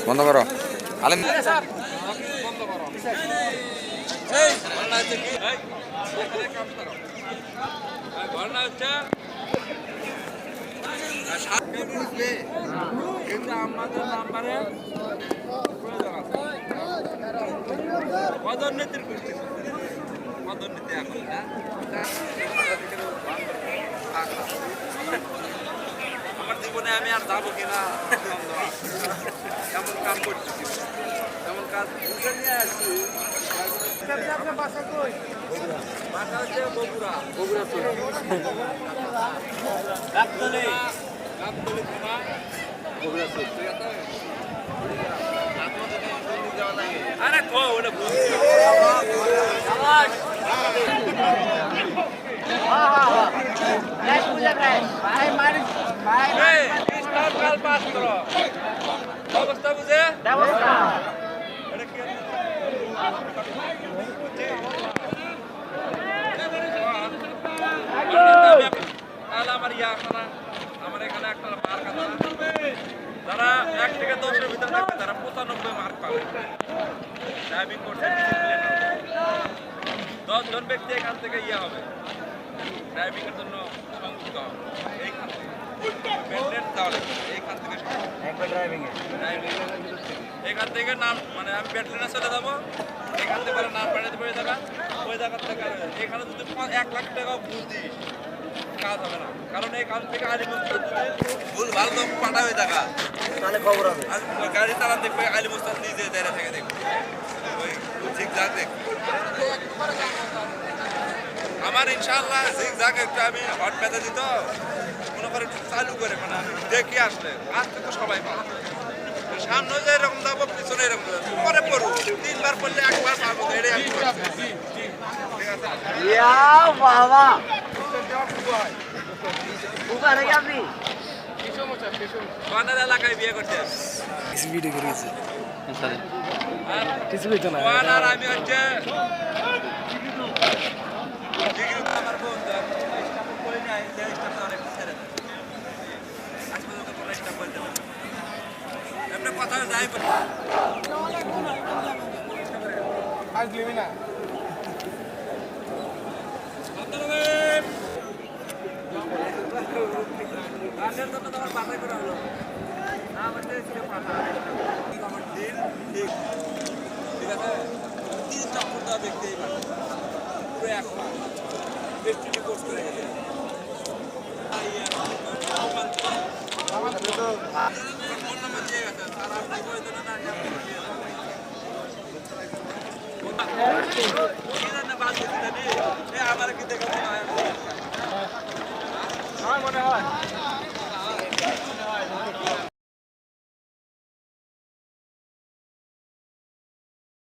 বন্ধ করো আলেম কিন্তু আমাদের নাম্বারে পদোন্নতির পদোন্নতি এখন না আমার জীবনে আমি আর যাবো কিনা এমন কাজ করছি এমন কাজ বুঝে নিয়ে আসছি। বাসা হচ্ছে বগুড়া গাবতলী থানা বগুড়া ঠিক আছে। আরে কো ওটা অবস্থা বুঝে আমার আমার এখানে একটা মার্ক আছে, যারা 1 থেকে 10-এর ভিতরে থাকবে তারা 95 মার্ক পাবে। ড্রাইভিং করছে 10 জন ব্যক্তি এখান থেকে হবে ড্রাইভিং এর জন্য সংযুক্ত হবে। এইখান থেকে এইখান থেকে এখান থেকে নাম মানে আমি ব্যাটলিনে চলে যাবো, এখান থেকে নাম পাঠাতে পারি টাকা ওই জায়গার থেকে এখানে যদি 1 লাখ টাকা ভুল দিই কাজ হবে না, কারণ এখান থেকে আলিমুস্তাদ ভুল ভালো তো পাঠাবে টাকা তাহলে খবর হবে। গাড়ি চালান দেখবে আলিমুস্তাদ নিজে দাঁড়িয়ে থেকে দেখবে ওই ঠিক যা দেখ আমার ইনশাআল্লাহ জিগজাগ একটু আমি হট পেতে দিত মনে করে একটু চালু করে মানে আমি দেখি আসলে আসতে তো সবাই পাবো, সামনে যে এরকম যাবো পিছনে এরকম পরে পড়বো 3বার পড়লে 1বার পাবো এটাই আমি ঠিক আছে। বাবা আপনি কোন এলাকায় বিয়ে করতে ভিডিও করেছি কিছু আর আমি হচ্ছে আমার বন্ধু করে নিয়ে অনেক ছেড়ে আজকে কোনো স্টাফ বলতে পারি এমনি কথা যাই আসবি না তোমার বাসায় করে হলো না আমাদের পাঠা দেখতেই পারেন পুরো এক মাস টেস্টি কোর্স করে গেছে ফোন নাম্বার দিয়ে গেছে আর আপনি করে দেন না আমার কি দেখে মনে হয়